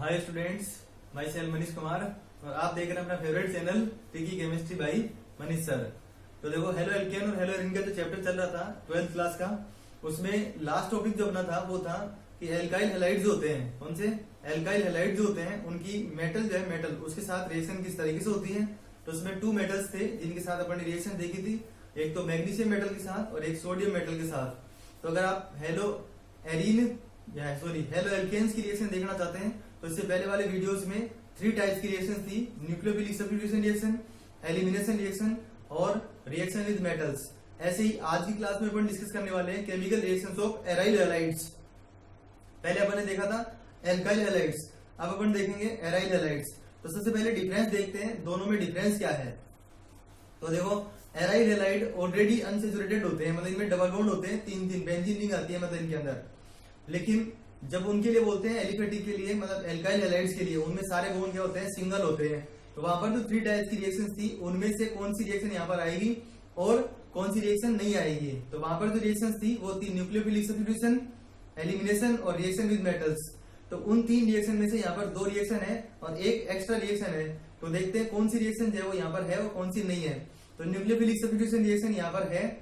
Hi students, my self Manish Kumar और आप देख रहे हैं अपना favourite channel tricky chemistry by Manish sir. तो देखो, हेलो एल्केन और हेलो एरिन का जो चैप्टर चल रहा था 12th क्लास का, उसमें लास्ट टॉपिक जो अपना था वो था कि एल्काइल हैलाइड जो होते हैं, कौन से एल्काइल हैलाइड जो होते हैं उनकी मेटल जो है मेटल उसके साथ रिएक्शन किस तरीके से होती है। तो उसमें 2 मेटल्स थे जिनके साथ अपन ने रिएक्शन देखी थी, एक तो मैग्नीशियम मेटल के साथ और एक सोडियम मेटल के साथ। तो अगर आप हेलो एल्केन्स की रिएक्शन देखना चाहते हैं तो इससे पहले वाले वीडियोस में 3 टाइप्स की रिएक्शन थी, nucleophilic substitution reaction, elimination reaction और रिएक्शन विद मेटल्स। ऐसे ही आज की क्लास में अपन डिस्कस करने वाले हैं chemical reactions of aryl halides. पहले अपन ने देखा था एल्काइल हैलाइड्स, अब अपन देखेंगे एराइल हैलाइड्स। तो सबसे पहले डिफरेंस देखते हैं, दोनों में डिफरेंस क्या है। तो देखो, एराइल हैलाइड ऑलरेडी अनसैचुरेटेड होते हैं, मतलब इनमें डबल बॉन्ड होते हैं, 3 बेंजीन रिंग आती है मतलब इनके अंदर। लेकिन जब उनके लिए बोलते हैं एलिफेटिक के लिए, मतलब एल्काइल हैलाइड्स के लिए, उनमें सारे बॉन्ड क्या होते हैं, सिंगल होते हैं। तो वहां पर जो 3 टाइप्स की रिएक्शन थी उनमें से कौन सी रिएक्शन यहाँ पर आएगी और कौन सी रिएक्शन नहीं आएगी। तो वहां पर जो रिएक्शन थी वो थी न्यूक्लियोफिलिक सब्स्टिट्यूशन, एलिमिनेशन और रिएक्शन विद मेटल्स। तो उन 3 रिएक्शन में से यहाँ पर 2 रिएक्शन है और एक एक्स्ट्रा रिएक्शन है। तो देखते हैं कौन सी रिएक्शन जो है वो यहाँ पर है और कौन सी नहीं है। तो न्यूक्लियोफिलिक सब्स्टिट्यूशन रिएक्शन यहाँ पर है,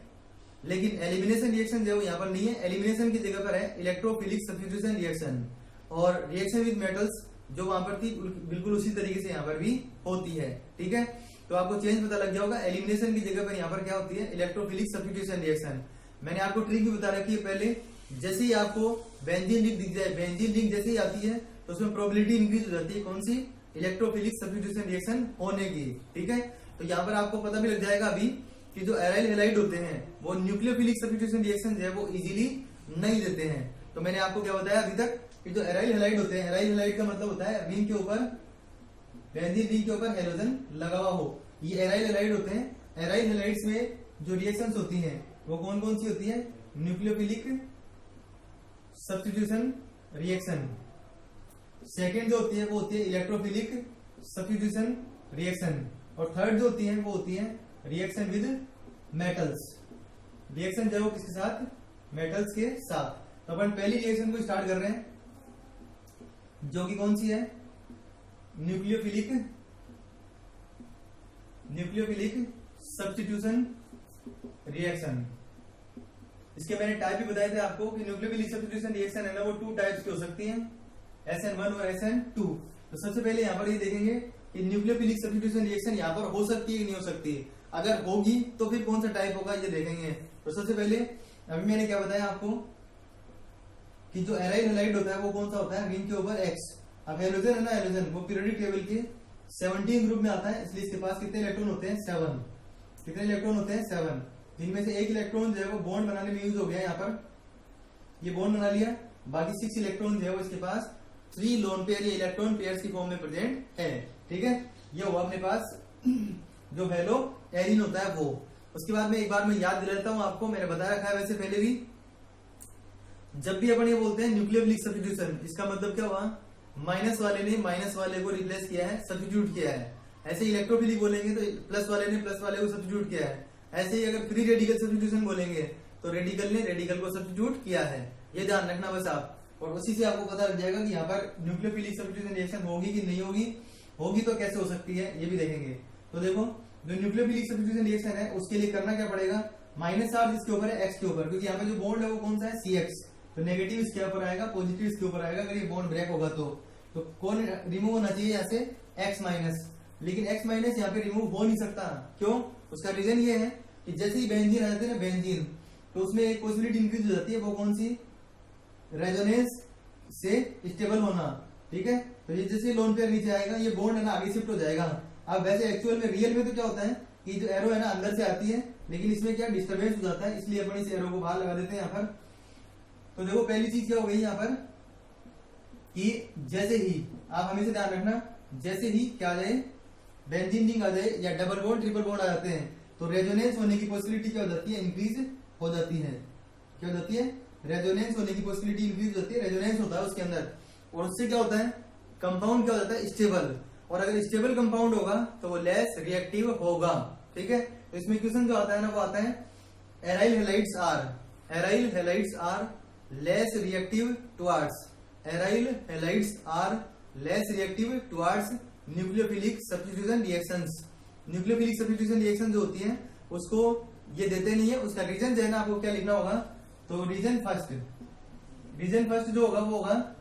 लेकिन एलिमिनेशन रिएक्शन जो है यहाँ पर नहीं है। एलिमिनेशन की जगह पर है इलेक्ट्रोफिलिक सब्स्टिट्यूशन रिएक्शन, और रिएक्शन विद मेटल्स जो वहां पर थी बिल्कुल उसी तरीके से यहाँ पर भी होती है। ठीक है, तो आपको चेंज पता लग गया होगा। एलिमिनेशन की जगह पर यहाँ पर क्या होती है, इलेक्ट्रोफिलिक सब्स्टिट्यूशन रिएक्शन। मैंने आपको ट्रिक भी बता रखी है पहले, जैसे ही आपको बेंजीन रिंग दिख जाए, बेंजीन रिंग जैसे ही आती है तो उसमें प्रोबेबिलिटी इंक्रीज हो जाती है, कौन सी, इलेक्ट्रोफिलिक सब्स्टिट्यूशन रिएक्शन होने की। ठीक है, तो यहाँ पर आपको पता भी लग जाएगा अभी कि जो एराइल हैलाइड होते हैं वो न्यूक्लियोफिलिक सब्स्टिट्यूशन रिएक्शन जो है वो इजीली नहीं देते हैं। तो मैंने आपको क्या बताया अभी तक कि जो एराइल हैलाइड होते हैं, एराइल हैलाइड का मतलब होता है रिंग के ऊपर, बेंजीन रिंग के ऊपर हैलोजन लगा हुआ हो, ये एराइल हैलाइड होते हैं। एराइल हैलाइड्स में जो रिएक्शंस होती हैं वो कौन कौन सी होती है, न्यूक्लियोफिलिक सब्स्टिट्यूशन रिएक्शन। सेकेंड जो होती है वो होती है इलेक्ट्रोफिलिक सब्स्टिट्यूशन रिएक्शन, और थर्ड जो होती है वो होती है रिएक्शन विद मेटल्स। रिएक्शन जो है वो किसके साथ, मेटल्स के साथ। तो अपन पहली रिएक्शन को स्टार्ट कर रहे हैं जो कि कौन सी है, न्यूक्लियोफिलिक सब्स्टिट्यूशन रिएक्शन। इसके मैंने टाइप भी बताए थे आपको कि न्यूक्लियोफिलिक सब्स्टिट्यूशन रिएक्शन है ना वो 2 टाइप्स की हो सकती है, SN1 और SN2। तो सबसे पहले यहाँ पर ये देखेंगे कि न्यूक्लियोफिलिक सब्स्टिट्यूशन रिएक्शन यहाँ पर हो सकती है कि नहीं हो सकती है। अगर होगी तो फिर कौन सा टाइप होगा ये देखेंगे। तो सबसे पहले अभी मैंने क्या बताया आपको कि जो एराइल हैलाइड होता है वो कौन सा होता है, रिंग के ऊपर X। अब हैलोजन है ना, हैलोजन वो पीरियोडिक टेबल के 17 ग्रुप में आता है, इसलिए इसके पास कितने इलेक्ट्रॉन होते हैं, 7। कितने इलेक्ट्रॉन होते हैं, 7, जिनमें से एक इलेक्ट्रॉन जो है वो बॉन्ड बनाने में यूज हो गया। यहाँ पर ये बॉन्ड बना लिया, बाकी 6 इलेक्ट्रॉन जो है वो इसके पास 3 लोन पेयर या इलेक्ट्रॉन पेयर्स की फॉर्म में प्रेजेंट है। ठीक है, ये हुआ अपने पास जो हेलो एरिन होता है वो। उसके बाद में एक बार मैं याद दिला देता हूं आपको, मैंने बताया रखा है वैसे पहले भी, जब भी अपन ये बोलते हैं न्यूक्लियोफिलिक सब्स्टिट्यूशन, इसका मतलब क्या हुआ, माइनस वाले ने माइनस वाले को रिप्लेस किया है, सब्स्टिट्यूट किया है। ऐसे इलेक्ट्रोफिलिक बोलेंगे तो प्लस वाले ने प्लस वाले को सब्स्टिट्यूट किया है। ऐसे ही अगर फ्री रेडिकल सब्स्टिट्यूशन बोलेंगे तो रेडिकल ने रेडिकल को सब्स्टिट्यूट किया है। ये ध्यान रखना बस आप, और उसी से आपको पता लग जाएगा कि यहाँ पर न्यूक्लियोफिलिक सब्स्टिट्यूशन रिएक्शन होगी कि नहीं होगी, होगी तो कैसे हो सकती है ये भी देखेंगे। तो देखो, जो न्यूक्लियोफिलिक सब्स्टिट्यूशन रिएक्शन है उसके लिए करना क्या पड़ेगा, माइनस चार्ज इसके ऊपर है X के ऊपर, क्योंकि यहाँ पे जो बॉन्ड है वो कौन सा है, CX। तो नेगेटिव इसके ऊपर आएगा, पॉजिटिव इसके ऊपर आएगा अगर ये बॉन्ड ब्रेक होगा तो कौन रिमूव होना चाहिए यहाँ से, X माइनस। लेकिन X माइनस यहाँ पे रिमूव हो नहीं सकता, क्यों, उसका रीजन ये है कि जैसे ही बेंजीन आ जाते हैं ना, बेंजीन, तो उसमें एक पॉसिबिलिटी इंक्रीज हो जाती है, वो कौन सी, रेजोनेंस से स्टेबल होना। ठीक है, तो ये जैसे लोन पेयर नीचे आएगा ये बॉन्ड है ना आगे शिफ्ट हो जाएगा। अब वैसे एक्चुअल में रियल में तो क्या होता है कि जो एरो है ना अंदर से आती है, लेकिन इसमें क्या डिस्टर्बेंस हो जाता है, इसलिए अपन इस एरो को बाहर लगा देते हैं यहाँ पर। तो देखो, पहली चीज क्या हो गई यहाँ पर कि जैसे ही, आप हमेशा ध्यान रखना, जैसे ही क्या आ जाए, बेंजीन रिंग आ जाए या डबल बॉन्ड ट्रिपल बॉन्ड आ जाते हैं तो रेजोनेंस होने की पॉसिबिलिटी क्या हो जाती है, इंक्रीज हो जाती है। क्या हो जाती है, रेजोनेंस होने की पॉसिबिलिटी इंक्रीज होती है, रेजोनेंस होता है उसके अंदर, और उससे क्या होता है, कंपाउंड क्या हो जाता है, स्टेबल। और अगर स्टेबल कंपाउंड होगा तो वो लेस रिएक्टिव होगा। ठीक है, तो इसमें क्वेश्चन जो आता है ना वो आता है aryl halides are less reactive towards, aryl halides are less reactive towards nucleophilic substitution reactions. Nucleophilic substitution reaction जो होती है उसको ये देते नहीं है। उसका रीजन जो है ना आपको क्या लिखना होगा, तो रीजन फर्स्ट जो होगा वो होगा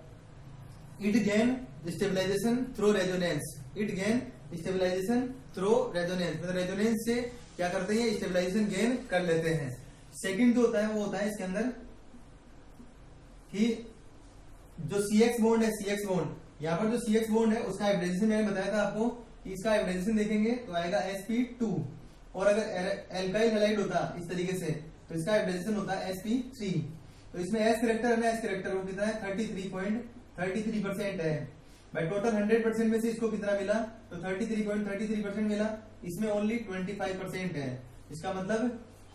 it gain stabilisation through resonance. It gain stabilisation through resonance, मतलब रेजोनेंस से क्या करते हैं, स्टेबलाइजेशन गेन कर लेते हैं। सेकंड जो होता है वो होता है इसके अंदर कि जो CX बॉन्ड है, CX बॉन्ड, यहाँ पर जो CX बॉन्ड है उसका हाइब्रिडाइजेशन मैंने बताया था आपको कि इसका हाइब्रिडाइजेशन देखेंगे तो आएगा sp2, और अगर एल्काइल हैलाइड होता इस तरीके से तो इसका हाइब्रिडाइजेशन होता है sp3। तो इसमें S कैरेक्टर है ना, S कैरेक्टर वो कितना है 33.33% है। भाई टोटल 100% में से इसको कितना मिला, तो 33.33% मिला। इसमें ओनली 25% है। इसका मतलब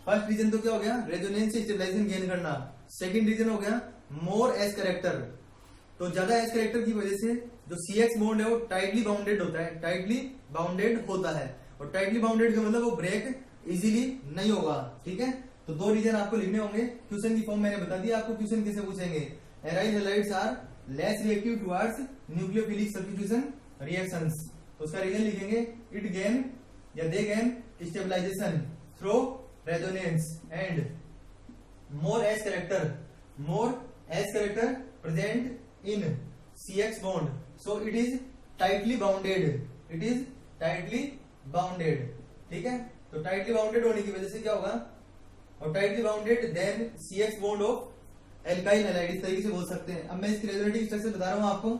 फर्स्ट रीजन तो क्या हो गया, रेजोनेंस से स्टेबलाइजेशन गेन करना। सेकंड रीजन हो गया मोर एस कैरेक्टर, तो ज्यादा एस कैरेक्टर की वजह से जो CX बॉन्ड है वो टाइटली बाउंडेड होता है, टाइटली बाउंडेड होता है। और टाइटली बाउंडेड का मतलब वो ब्रेक इजीली नहीं होगा। ठीक है, तो दो रीजन आपको लिखने होंगे। क्वेश्चन की फॉर्म मैंने बता दिया आपको, क्वेश्चन कैसे पूछेंगे। Aryl halides are less reactive towards nucleophilic substitution reactions, तो उसका रीजन लिखेंगे इट गेन या they gain stabilisation through resonance and more s character present in CX bond, so it is tightly bounded. ठीक है, तो tightly bounded होने की वजह से क्या होगा, और tightly bounded then CX bond of alkyl halide, इस तरीके से बोल सकते हैं। अब मैं इसकी रेजोनेटिव स्ट्रक्चर बता रहा हूं आपको।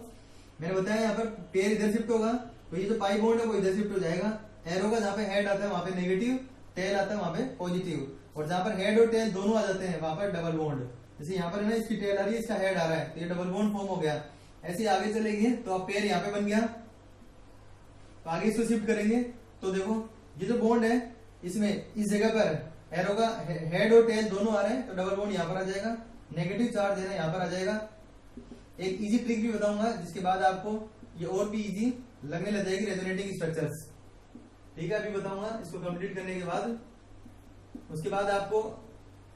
मैंने बताया यहाँ पर पेयर इधर शिफ्ट होगा, तो ये जो पाई बॉन्ड है वो इधर शिफ्ट हो जाएगा। एरो का जहां पे हेड आता है वहां पे नेगेटिव, टेल आता है वहां पे पॉजिटिव, और जहां पर हेड और टेल दोनों आ जाते हैं वहां पर डबल बॉन्ड। जैसे यहाँ पर है ना, इसकी टेल आ रही है, इसका हेड आ रहा है, तो ये डबल बॉन्ड फॉर्म हो गया। ऐसे आगे चलेंगे तो अब पेयर यहाँ पे बन गया, तो आगे इसको शिफ्ट करेंगे तो देखो ये जो बॉन्ड है इसमें इस जगह पर एरो का हेड और टेल दोनों आ रहे हैं, तो डबल बॉन्ड यहाँ पर आ जाएगा। नेगेटिव चार्ज है ना यहाँ पर आ जाएगा। एक इजी ट्रिक भी बताऊंगा जिसके बाद आपको ये और भी इजी लगने लग जाएगी रेजोनेटिंग स्ट्रक्चर्स। ठीक है, अभी बताऊंगा इसको कंप्लीट करने के बाद। उसके बाद आपको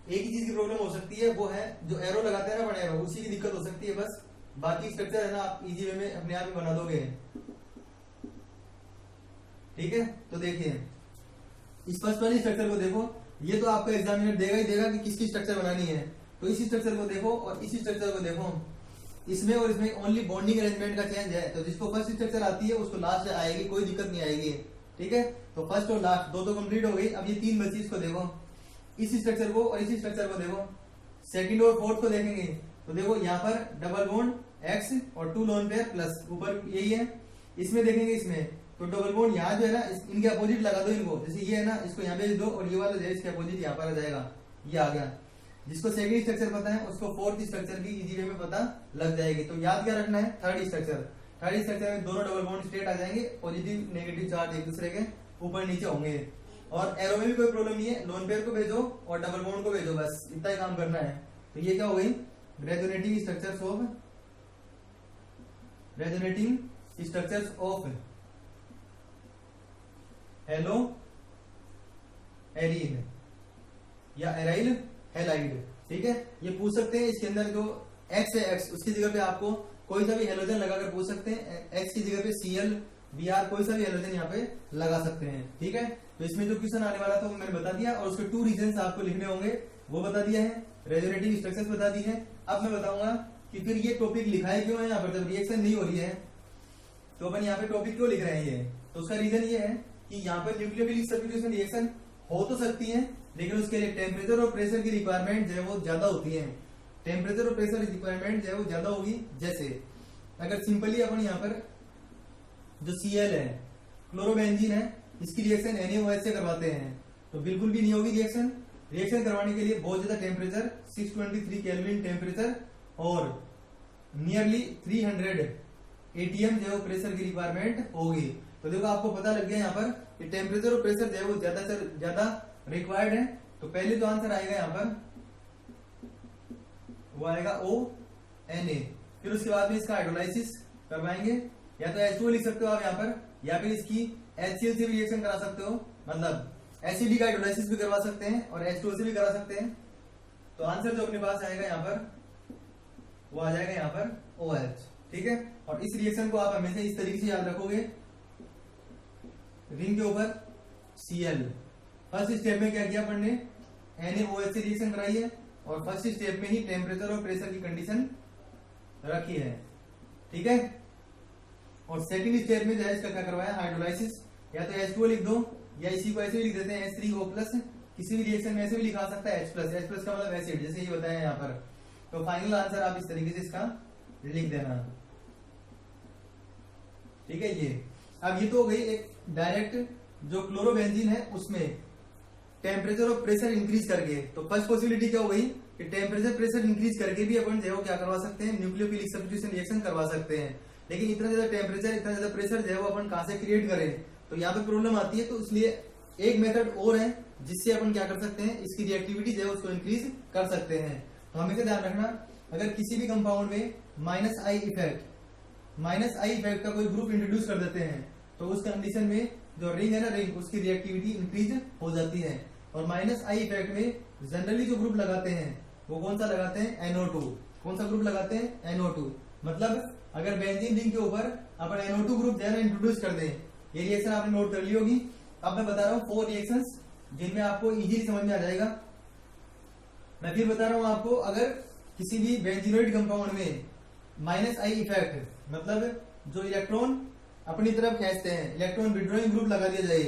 एक ही चीज की प्रॉब्लम हो सकती है, वो है जो एरो लगाते हैं ना, बड़े एरो, उसी की दिक्कत हो सकती है। बस बाकी स्ट्रक्चर है ना आप इजी वे में अपने आप ही बना दोगे। ठीक है, तो देखिए इस फर्स्ट वाली स्ट्रक्चर को देखो, ये तो आपका एग्जामिनर देगा ही देगा कि किसकी स्ट्रक्चर बनानी है। तो इसी स्ट्रक्चर को देखो और इसी स्ट्रक्चर को देखो, इसमें और इसमें ओनली बॉन्डिंग अरेंजमेंट का चेंज है। तो जिसको फर्स्ट स्ट्रक्चर आती है उसको लास्ट आएगी, कोई दिक्कत नहीं आएगी। ठीक है, तो फर्स्ट और लास्ट दो तो कंप्लीट हो गई। अब ये तीन बची, इसको देखो, इसी स्ट्रक्चर को और इसी स्ट्रक्चर को देखो। सेकंड और फोर्थ को देखेंगे तो देखो यहाँ पर डबल बॉन्ड X और 2 लोन पेयर प्लस, ऊपर यही है। इसमें देखेंगे, इसमें तो डबल बॉन्ड यहाँ जो है ना इनके अपोजिट लगा दो इनको, जैसे ये है ना इसको यहाँ भेज दो और ये वाला जो है इसके अपोजिट यहाँ पर आ जाएगा, ये आ गया। जिसको सेकंड स्ट्रक्चर पता है उसको फोर्थ स्ट्रक्चर की इजी वे में पता लग जाएगी। तो याद क्या रखना है, थर्ड स्ट्रक्चर में दोनों डबल बॉन्ड स्ट्रेट आ जाएंगे, पॉजिटिव नेगेटिव चार्ज एक दूसरे के ऊपर नीचे होंगे। और एरो में भी कोई प्रॉब्लम नहीं है, लोन पेयर को भेजो और डबल बॉन्ड को भेजो, बस इतना ही काम करना है। तो ये क्या हो गई, resonating structures of hello arene या एराइल हैलाइड। ठीक है, ये पूछ सकते हैं इसके अंदर जो X है, X उसकी जगह पे आपको कोई सा भी हेलोजन लगाकर पूछ सकते हैं। X की जगह पे Cl Br कोई सा भी हेलोजन यहाँ पे लगा सकते हैं। ठीक है, तो इसमें जो क्वेश्चन आने वाला था वो मैंने बता दिया, और उसके 2 रीजंस आपको लिखने होंगे वो बता दिया है, रेजोनेटिव स्ट्रक्चर्स बता दी है। अब मैं बताऊंगा कि फिर ये टॉपिक लिखा है क्यों है यहाँ पर, जब रिएक्शन नहीं हो रही है तो अपन यहाँ पे टॉपिक क्यों लिख रहे हैं ये। तो उसका रीजन ये है कि यहाँ पर न्यूक्लियोफिलिक सब्स्टिट्यूशन रिएक्शन हो तो सकती है, लेकिन उसके लिए टेम्परेचर और प्रेशर की रिक्वायरमेंट जो है वो ज्यादा होती है। टेम्परेचर और प्रेशर रिक्वायरमेंट जो है वो ज्यादा होगी। जैसे अगर सिंपली अपन यहाँ पर जो Cl है, क्लोरोबेंजीन है, इसकी रिएक्शन NaOH से करवाते हैं तो बिल्कुल भी नहीं होगी रिएक्शन। रिएक्शन करवाने के लिए बहुत ज्यादा टेम्परेचर 623 केल्विन टेम्परेचर और नियरली 300 ATM जो है प्रेशर की रिक्वायरमेंट होगी। तो देखो आपको पता लग गया यहाँ पर कि टेम्परेचर और प्रेशर जो है वो ज्यादा से ज्यादा रिक्वायर्ड है। तो पहले जो आंसर आएगा यहाँ पर वो आएगा ONA। फिर उसके बाद में इसका हाइड्रोलाइसिस करवाएंगे, या तो H2O लिख सकते हो आप यहाँ पर, या फिर इसकी HCl से भी रिएक्शन करा सकते हो, मतलब एसिडी का हाइड्रोलाइसिस भी करवा सकते हैं और H2O से भी करा सकते हैं। तो आंसर जो अपने पास आएगा यहाँ पर वो आ जाएगा यहाँ पर OH। ठीक है। और इस रिएक्शन को आप हमेशा इस तरीके से याद रखोगे, रिंग के ऊपर Cl। फर्स्ट स्टेप में क्या किया अपन ने, NaOH से रिएक्शन कराई है और फर्स्ट स्टेप में ही टेम्परेचर और प्रेशर की कंडीशन रखी है, ठीक है। और सेकंड स्टेप में जो है इसका क्या करवाया, हाइड्रोलाइसिस। या तो H2O लिख दो या इसी को ऐसे भी लिख देते हैं H3O+, किसी भी रिएक्शन में ऐसे भी लिखा सकता है H+। H+ का मतलब एसिड, जैसे ये बताया यहाँ पर। तो फाइनल आंसर आप इस तरीके से इसका लिख देना, ठीक है। ये अब ये तो हो गई एक डायरेक्ट जो क्लोरोबेंजीन है उसमें टेम्परेचर और प्रेशर इंक्रीज करके। तो फर्स्ट पॉसिबिलिटी क्या हो गई कि टेम्परेचर प्रेशर इंक्रीज करके भी अपन जो है क्या करवा सकते हैं, न्यूक्लियोफिलिक सब्स्टिट्यूशन रिएक्शन करवा सकते हैं। लेकिन इतना ज्यादा टेम्परेचर, इतना ज्यादा प्रेशर जो है वो अपन कहां से क्रिएट करें, तो यहाँ पे प्रॉब्लम आती है। तो इसलिए एक मेथड और है जिससे अपन क्या कर सकते हैं, इसकी रिएक्टिविटी जो है उसको इंक्रीज कर सकते हैं। तो हमेशा ध्यान रखना, अगर किसी भी कंपाउंड में -I इफेक्ट का कोई ग्रुप इंट्रोड्यूस कर देते हैं तो उस कंडीशन में जो रिंग है ना, रिंग उसकी रिएक्टिविटी इंक्रीज हो जाती है। और -I इफेक्ट में जनरली जो ग्रुप लगाते हैं वो कौन सा लगाते हैं, NO2। कौन सा ग्रुप लगाते हैं, NO2। मतलब अगर बेंजीन रिंग के ऊपर अपन NO2 ग्रुप जो है ना इंट्रोड्यूस कर दें, ये रिएक्शन आपने नोट कर ली होगी। अब मैं बता रहा हूँ 4 रिएक्शंस जिनमें आपको इजीली समझ में आ जाएगा। मैं फिर बता रहा हूँ आपको, अगर किसी भी बेंजीनोइड कंपाउंड में -I इफेक्ट, मतलब जो इलेक्ट्रॉन अपनी तरफ खींचते हैं, इलेक्ट्रॉन विड्रॉइंग ग्रुप लगा दिया जाए,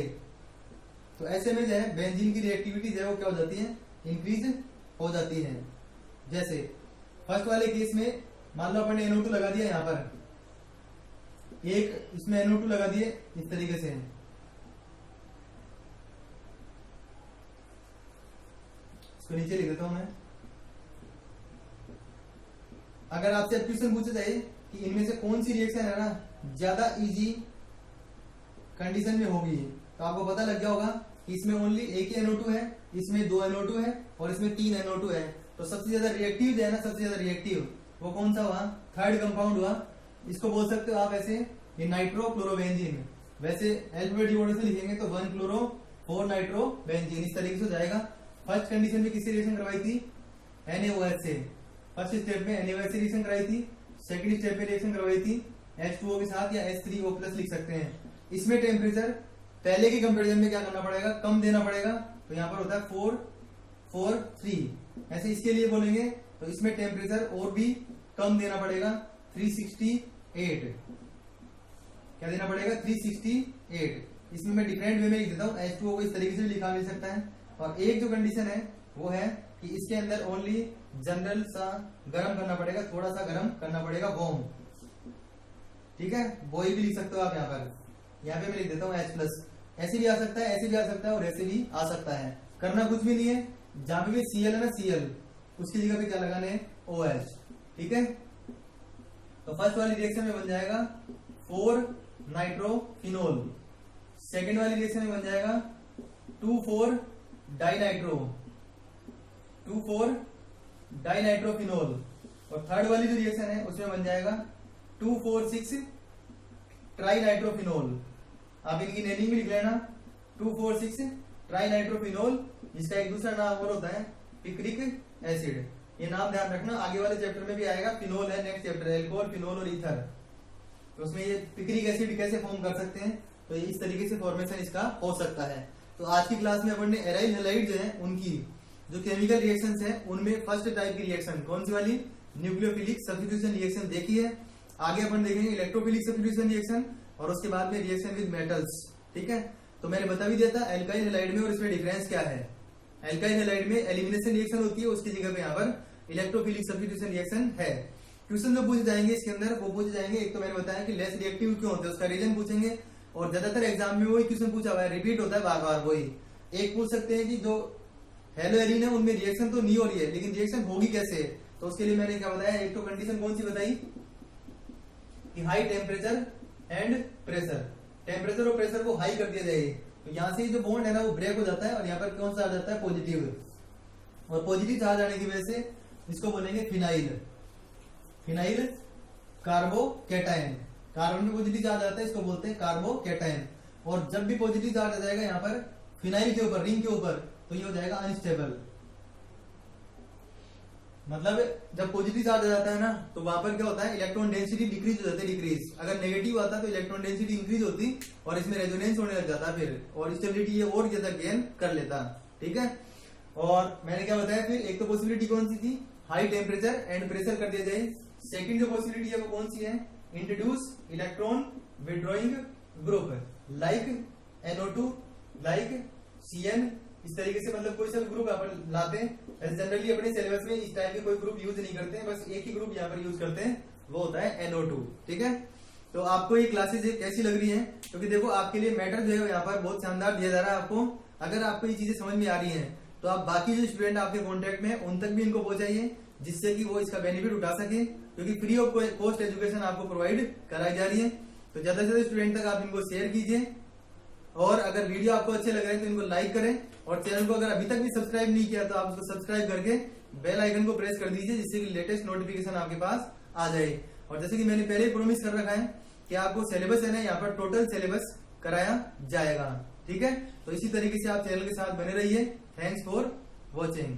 तो ऐसे में जो है बेंजीन की रिएक्टिविटी जो है वो क्या हो जाती है, इंक्रीज हो जाती है। जैसे फर्स्ट वाले केस में मान लो अपन ने NO2 लगा दिया, यहाँ पर एक इसमें NO2 लगा दिए इस तरीके से। इसको नीचे लिख देता हूं मैं। अगर आपसे क्वेश्चन पूछा जाए कि इनमें से कौन सी रिएक्शन है ना ज्यादा इजी कंडीशन में होगी, तो आपको पता लग गया होगा कि इसमें ओनली एक ही NO2 है, इसमें 2 NO2 है और इसमें 3 NO2 है। तो सबसे ज्यादा रिएक्टिव जो है ना, सबसे ज्यादा रिएक्टिव वो कौन सा हुआ, थर्ड कंपाउंड हुआ। इसको बोल सकते हो आप ऐसे, ये नाइट्रोक्लोरोबेंजीन। वैसे अल्फाबेटिक ऑर्डर से लिखेंगे तो 1 क्लोरो 4 नाइट्रोबेंजीन, इस तरीके से हो जाएगा। फर्स्ट कंडीशन में किससे रिएक्शन करवाई थी, NaOH से। फर्स्ट स्टेप में NaOH से रिएक्शन कराई थी, सेकंड स्टेप में रिएक्शन करवाई थी H2O के साथ, या H3O+ लिख सकते हैं। इसमें टेम्परेचर पहले के कंपेरिजन में क्या करना पड़ेगा, कम देना पड़ेगा। तो यहाँ पर होता है 4 4 3। ऐसे इसके लिए बोलेंगे तो इसमें टेम्परेचर और भी कम देना पड़ेगा, 368। क्या देना पड़ेगा, 368। इसमें मैं डिफरेंट वे में लिख देता हूँ, H2O को इस तरीके से भी लिखा मिल सकता है। और एक जो कंडीशन है वो है कि इसके अंदर ओनली जनरल सा गर्म करना पड़ेगा, थोड़ा सा गर्म करना पड़ेगा, वार्म, ठीक है। बॉय भी लिख सकते हो आप यहाँ पर। यहाँ पे मैं लिख देता हूँ H+। ऐसे भी आ सकता है, ऐसे भी आ सकता है और ऐसे भी आ सकता है। करना कुछ भी नहीं है, जहां पे भी Cl है ना, Cl उसकी जगह पे क्या लगाने है, OH, ठीक है। तो फर्स्ट वाली रिएक्शन में बन जाएगा 4 नाइट्रोफिनोल। सेकेंड वाली रिएक्शन में बन जाएगा 2,4 डाइनाइट्रो, 2,4 डाइनाइट्रोफिनोल। और थर्ड वाली जो रिएक्शन है उसमें बन जाएगा 2,4,6 ट्राइनाइट्रोफिनोल। आप इनकी नेमिंग भी लिख लेना, 2,4,6 ट्राइनाइट्रोफिनोल, जिसका एक दूसरा नाम और होता है पिक्रिक एसिड। ये नाम ध्यान रखना, आगे वाले चैप्टर में भी आएगा। फिनोल है नेक्स्ट चैप्टर, एल्कोहल, फिनोल और ईथर। तो उसमें ये पिक्रिक एसिड कैसे फॉर्म कर सकते हैं, तो ये इस तरीके से फॉर्मेशन इसका हो सकता है। तो आज की क्लास में अपन ने एराइल हैलाइड जो है उनकी जो केमिकल रिएक्शंस है उनमें फर्स्ट टाइप की रिएक्शन कौन सी वाली, न्यूक्लियोफिलिक सब्स्टिट्यूशन रिएक्शन देखी है। आगे अपन देखेंगे इलेक्ट्रोफिलिक सब्स्टिट्यूशन रिएक्शन और उसके बाद में रिएक्शन विद मेटल्स, ठीक है। तो मैंने बता भी दिया था एल्काइल हैलाइड में और इसमें डिफरेंस क्या है। एल्काइल हैलाइड में एलिमिनेशन रिएक्शन होती है, उसकी जगह पे यहाँ पर इलेक्ट्रोफिलिक सब्स्टिट्यूशन रिएक्शन है। क्वेश्चन जो पूछे जाएंगे इसके अंदर वो पूछे जाएंगे, एक तो मैंने बताया कि लेस रिएक्टिव क्यों होते हैं उसका रीजन पूछेंगे, और ज्यादातर एग्जाम में वही क्वेश्चन पूछा हुआ है, रिपीट होता है बार बार वही। एक पूछ सकते हैं कि जो हेलो एरिन है उनमें रिएक्शन तो नहीं हो रही है लेकिन रिएक्शन होगी कैसे, तो उसके लिए मैंने क्या बताया, एक तो कंडीशन कौन सी बताई कि high temperature and pressure, temperature और प्रेशर को हाई कर दिया जाए तो यहाँ से जो बॉन्ड है ना वो ब्रेक हो जाता है और यहाँ पर कौन सा आ जाता है, पॉजिटिव। और पॉजिटिव चार्ज आने की वजह से इसको बोलेंगे फिनाइल, फिनाइल कार्बोकैटायन। कार्बन में पॉजिटिव चार्ज आता है, इसको बोलते हैं कार्बोकैटायन। और जब भी पॉजिटिव चार्ज आ जाएगा यहाँ पर फिनाइल के ऊपर, रिंग के ऊपर, तो ये हो जाएगा अनस्टेबल। मतलब जब पॉजिटिव चार्ज आ जाता है ना तो वहां पर क्या होता है, इलेक्ट्रॉन डेंसिटी डिक्रीज हो जाती है, डिक्रीज। अगर नेगेटिव आता तो इलेक्ट्रॉन डेंसिटी इंक्रीज होती और इसमें रेजोनेंस होने लग जाता फिर, और स्टेबिलिटी ये और ज्यादा गेन कर लेता। ठीक है, और मैंने क्या बताया फिर, एक तो पॉसिबिलिटी कौन सी थी, हाई टेम्परेचर एंड प्रेशर कर दिया जाए। सेकंड जो पॉसिबिलिटी है वो कौन सी है, introduce electron withdrawing group like NO2 like CN, इस तरीके से मतलब कोई सा ग्रुप अपन लाते हैं। जनरली अपने सिलेबस में इस टाइप के कोई ग्रुप यूज नहीं करते हैं, बस एक ही ग्रुप यहाँ पर यूज करते हैं, वो होता है NO2। ठीक है, तो आपको ये क्लासेज कैसी लग रही हैं, क्योंकि देखो आपके लिए मैटर जो है यहाँ पर बहुत शानदार दिया जा रहा है आपको। अगर आपको ये चीजें समझ में आ रही हैं तो आप बाकी जो स्टूडेंट आपके कॉन्टेक्ट में उन तक भी इनको पहुंचाइए, जिससे कि वो इसका बेनिफिट उठा सके, क्योंकि फ्री ऑफ कॉस्ट एजुकेशन आपको प्रोवाइड कराई जा रही है। तो ज्यादा से ज्यादा स्टूडेंट तक आप इनको शेयर कीजिए, और अगर वीडियो आपको अच्छे लग रहे हैं तो इनको लाइक करें, और चैनल को अगर अभी तक भी सब्सक्राइब नहीं किया तो आप उसको सब्सक्राइब करके बेल आइकन को प्रेस कर दीजिए, जिससे कि लेटेस्ट नोटिफिकेशन आपके पास आ जाए। और जैसे कि मैंने पहले ही प्रॉमिस कर रखा है कि आपको सिलेबस है ना, यहाँ पर टोटल सिलेबस कराया जाएगा। ठीक है, तो इसी तरीके से आप चैनल के साथ बने रहिए। Thanks for watching.